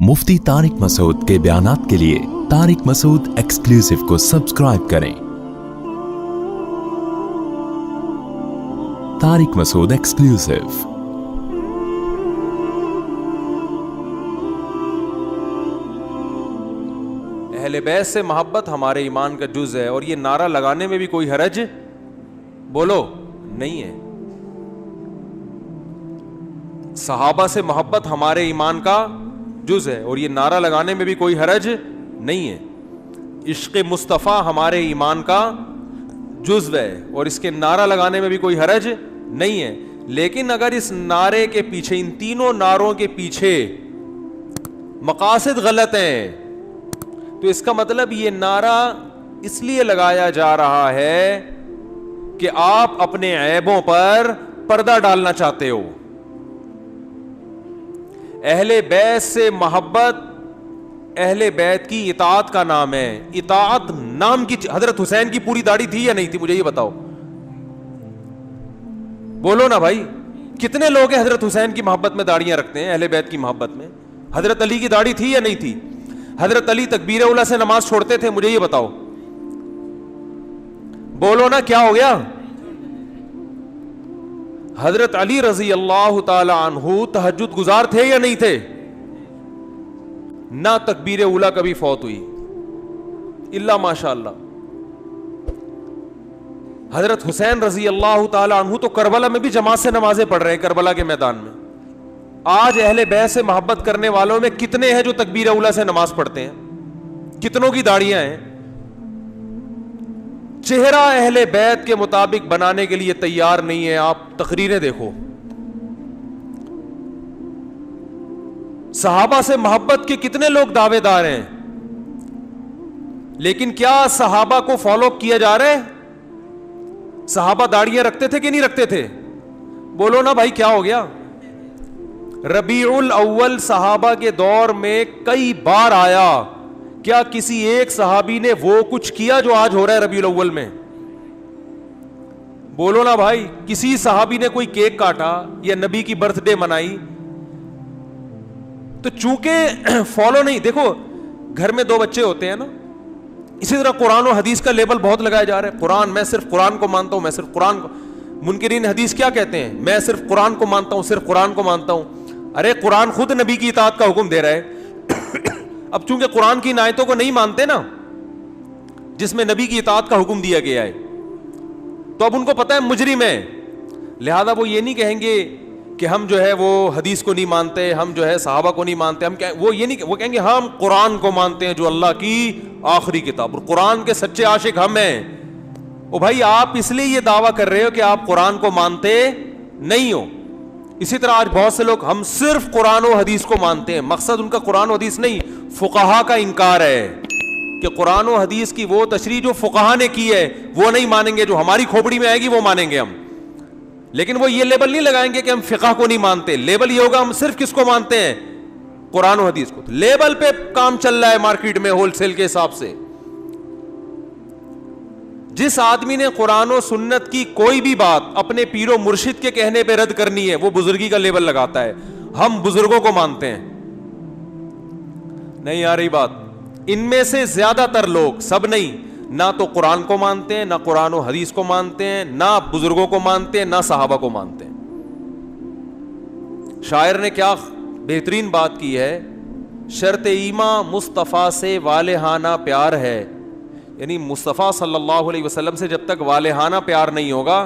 मुफ्ती तारिक मसूद के बयानात के लिए तारिक मसूद एक्सक्लूसिव को सब्सक्राइब करें। तारिक मसूद एक्सक्लूसिव। अहले बैत से मोहब्बत हमारे ईमान का जुज है, और ये नारा लगाने में भी कोई हरज बोलो नहीं है। सहाबा से मोहब्बत हमारे ईमान का जुज है, और ये नारा लगाने में भी कोई हरज नहीं है। इश्क़ मुस्तफ़ा हमारे ईमान का जुज़्व है, और इसके नारा लगाने में भी कोई हरज नहीं है। लेकिन अगर इस नारे के पीछे, इन तीनों नारों के पीछे मकासद गलत हैं, तो इसका मतलब ये नारा इसलिए लगाया जा रहा है कि आप अपने ऐबों पर पर्दा डालना चाहते हो। अहले बैत से मोहब्बत अहले बैत की इताअत का नाम है। इताअत नाम की। हजरत हुसैन की पूरी दाढ़ी थी या नहीं थी, मुझे ये बताओ, बोलो ना भाई। कितने लोग हैं हजरत हुसैन की मोहब्बत में दाढ़ियां रखते हैं, अहले बैत की मोहब्बत में? हजरत अली की दाढ़ी थी या नहीं थी? हजरत अली तकबीर उला से नमाज छोड़ते थे, मुझे ये बताओ, बोलो ना, क्या हो गया? हजरत अली रजी अल्लाह ताला अन्हु तहज्जुद गुजार थे या नहीं थे? ना तकबीर उला कभी फौत हुई, इल्ला माशाअल्लाह। हजरत हुसैन रजी अल्लाह ताला अन्हु तो करबला में भी जमात से नमाजें पढ़ रहे हैं, करबला के मैदान में। आज अहले बैत से मोहब्बत करने वालों में कितने हैं जो तकबीर उला से नमाज पढ़ते हैं? कितनों की दाढ़ियां हैं? चेहरा अहले बैत के मुताबिक बनाने के लिए तैयार नहीं है। आप तकरीरें देखो, सहाबा से मोहब्बत के कितने लोग दावेदार हैं, लेकिन क्या सहाबा को फॉलो किया जा रहा है? सहाबा दाढ़ियां रखते थे कि नहीं रखते थे? बोलो ना भाई, क्या हो गया? रबीउल अव्वल सहाबा के दौर में कई बार आया, क्या किसी एक सहाबी ने वो कुछ किया जो आज हो रहा है रबीउल अव्वल में? बोलो ना भाई। किसी सहाबी ने कोई केक काटा या नबी की बर्थडे मनाई? तो चूंकि फॉलो नहीं। देखो, घर में दो बच्चे होते हैं ना, इसी तरह कुरान और हदीस का लेबल बहुत लगाया जा रहा है। कुरान, मैं सिर्फ कुरान को मानता हूं, मैं सिर्फ कुरान को। मुनकिरीन हदीस क्या कहते हैं? मैं सिर्फ कुरान को मानता हूं, सिर्फ कुरान को मानता हूं। अरे कुरान खुद नबी की इताअत का हुक्म दे रहा है। अब चूंकि कुरान की इन आयतों को नहीं मानते ना, जिसमें नबी की इताअत का हुक्म दिया गया है, तो अब उनको पता है मुजरिम है, लिहाजा वो ये नहीं कहेंगे कि हम जो है वो हदीस को नहीं मानते, हम जो है सहाबा को नहीं मानते, हम क्या, वो ये नहीं, वो कहेंगे हम कुरान को मानते हैं जो अल्लाह की आखिरी किताब, और कुरान के सच्चे आशिक हम हैं। ओ भाई, आप इसलिए ये दावा कर रहे हो कि आप कुरान को मानते नहीं हो। इसी तरह आज बहुत से लोग हम सिर्फ कुरान और हदीस को मानते हैं। मकसद उनका कुरान और हदीस नहीं, फुकहा का इनकार है कि कुरान और हदीस की वो तशरीह जो फुकहा ने की है वो नहीं मानेंगे, जो हमारी खोपड़ी में आएगी वो मानेंगे हम। लेकिन वो ये लेबल नहीं लगाएंगे कि हम फिक़ह को नहीं मानते। लेबल ये होगा हम सिर्फ किसको मानते हैं? कुरान और हदीस को। तो लेबल पे काम चल रहा है मार्केट में होलसेल के हिसाब से। जिस आदमी ने कुरान और सुन्नत की कोई भी बात अपने पीरो मुर्शिद के कहने पे रद्द करनी है, वो बुजुर्गी का लेबल लगाता है, हम बुजुर्गों को मानते हैं। नहीं आ रही बात? इनमें से ज्यादातर लोग, सब नहीं, ना तो कुरान को मानते हैं, ना कुरान और हदीस को मानते हैं, ना बुजुर्गों को मानते हैं, ना सहाबा को मानते हैं। शायर ने क्या बेहतरीन बात की है, शर्त ईमा मुस्तफ़ा से वालेहाना प्यार है। यानी मुस्तफ़ा सल्लल्लाहु अलैहि वसल्लम से जब तक वालेहाना प्यार नहीं होगा,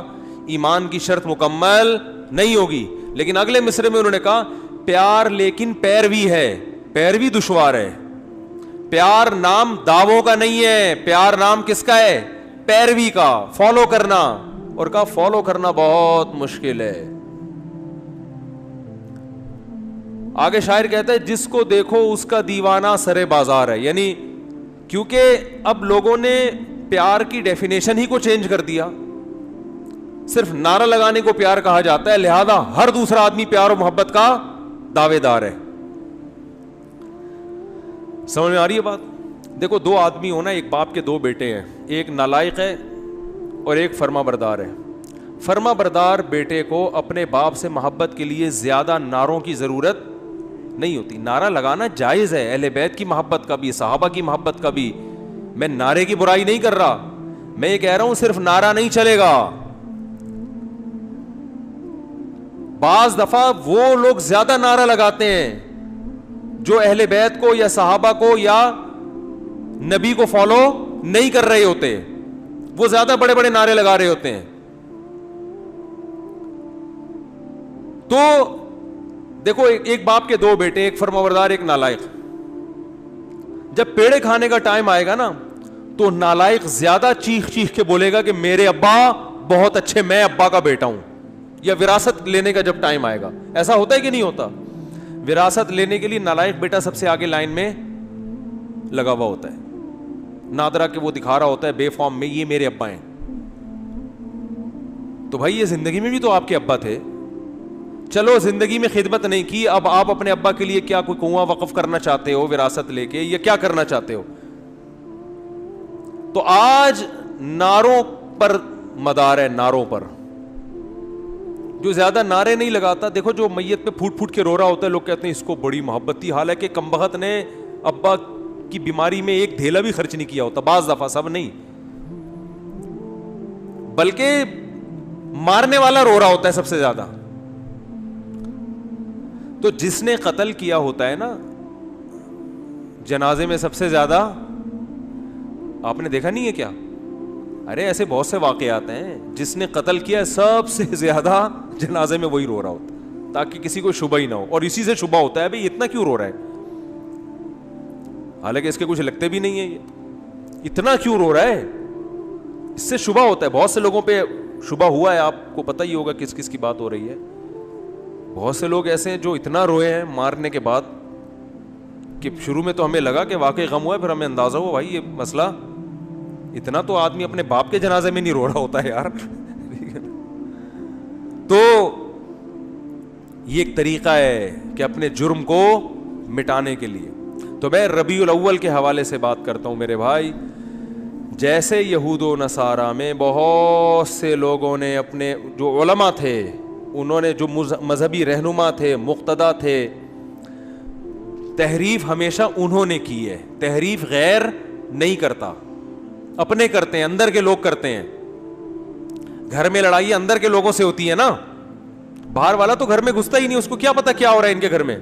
ईमान की शर्त मुकम्मल नहीं होगी। लेकिन अगले मिसरे में उन्होंने कहा प्यार लेकिन पैरवी है, पैरवी दुश्वार है। प्यार नाम दावों का नहीं है, प्यार नाम किसका है? पैरवी का, फॉलो करना। और कहा फॉलो करना बहुत मुश्किल है। आगे शायर कहता है जिसको देखो उसका दीवाना सरे बाजार है। यानी क्योंकि अब लोगों ने प्यार की डेफिनेशन ही को चेंज कर दिया, सिर्फ नारा लगाने को प्यार कहा जाता है, लिहाजा हर दूसरा आदमी प्यार और मोहब्बत का दावेदार है। समझ में आ रही है बात? देखो, दो आदमी हो ना, एक बाप के दो बेटे हैं, एक नालायक है और एक फर्माबरदार है। फर्माबरदार बेटे को अपने बाप से मोहब्बत के लिए ज्यादा नारों की जरूरत نہیں ہوتی. نعرہ لگانا جائز ہے, اہل بیت کی محبت کا بھی, صحابہ کی محبت کا بھی. میں نعرے کی برائی نہیں کر رہا, میں یہ کہہ رہا ہوں صرف نعرہ نہیں چلے گا. بعض دفعہ وہ لوگ زیادہ نعرہ لگاتے ہیں جو اہل بیت کو یا صحابہ کو یا نبی کو فالو نہیں کر رہے ہوتے, وہ زیادہ بڑے بڑے نعرے لگا رہے ہوتے ہیں. تو دیکھو ایک باپ کے دو بیٹے, ایک فرمانبردار ایک نالائق. جب پیڑے کھانے کا ٹائم آئے گا نا تو نالائق زیادہ چیخ چیخ کے بولے گا کہ میرے ابا بہت اچھے, میں ابا کا بیٹا ہوں. یا وراثت لینے کا جب ٹائم آئے گا, ایسا ہوتا ہے کہ نہیں ہوتا؟ وراثت لینے کے لیے نالائق بیٹا سب سے آگے لائن میں لگا ہوا ہوتا ہے, نادرا کہ وہ دکھا رہا ہوتا ہے بے فارم میں, یہ میرے ابا ہیں. تو بھائی یہ زندگی میں بھی تو آپ کے ابا تھے. چلو زندگی میں خدمت نہیں کی, اب آپ اپنے ابا کے لیے کیا کوئی کنواں وقف کرنا چاہتے ہو وراثت لے کے, یا کیا کرنا چاہتے ہو؟ تو آج نعروں پر مدار ہے, نعروں پر. جو زیادہ نعرے نہیں لگاتا, دیکھو جو میت پہ پھوٹ پھوٹ کے رو رہا ہوتا ہے, لوگ کہتے ہیں اس کو بڑی محبت تھی, حالانکہ کمبخت نے ابا کی بیماری میں ایک دھیلا بھی خرچ نہیں کیا ہوتا. بعض دفعہ, سب نہیں, بلکہ مارنے والا رو رہا ہوتا ہے سب سے زیادہ. تو جس نے قتل کیا ہوتا ہے نا جنازے میں سب سے زیادہ, آپ نے دیکھا نہیں ہے کیا؟ ارے ایسے بہت سے واقعات ہیں, جس نے قتل کیا سب سے زیادہ جنازے میں وہی رو رہا ہوتا ہے, تاکہ کسی کو شبہ ہی نہ ہو. اور اسی سے شبہ ہوتا ہے بھئی اتنا کیوں رو رہا ہے, حالانکہ اس کے کچھ لگتے بھی نہیں ہے, یہ اتنا کیوں رو رہا ہے, اس سے شبہ ہوتا ہے. بہت سے لوگوں پہ شبہ ہوا ہے, آپ کو پتہ ہی ہوگا کس کس کی بات ہو رہی ہے. بہت سے لوگ ایسے ہیں جو اتنا روئے ہیں مارنے کے بعد کہ شروع میں تو ہمیں لگا کہ واقعی غم ہوا ہے, پھر ہمیں اندازہ ہوا بھائی یہ مسئلہ, اتنا تو آدمی اپنے باپ کے جنازے میں نہیں رو رہا ہوتا ہے یار. تو یہ ایک طریقہ ہے کہ اپنے جرم کو مٹانے کے لیے. تو میں ربیع الاول کے حوالے سے بات کرتا ہوں میرے بھائی. جیسے یہود و نصارہ میں بہت سے لوگوں نے اپنے جو علماء تھے, انہوں نے جو مذہبی رہنما تھے, مقتدا تھے, تحریف ہمیشہ انہوں نے کی ہے. تحریف غیر نہیں کرتا, اپنے کرتے ہیں, اندر کے لوگ کرتے ہیں. گھر میں لڑائی اندر کے لوگوں سے ہوتی ہے نا, باہر والا تو گھر میں گھستا ہی نہیں, اس کو کیا پتا کیا ہو رہا ہے ان کے گھر میں.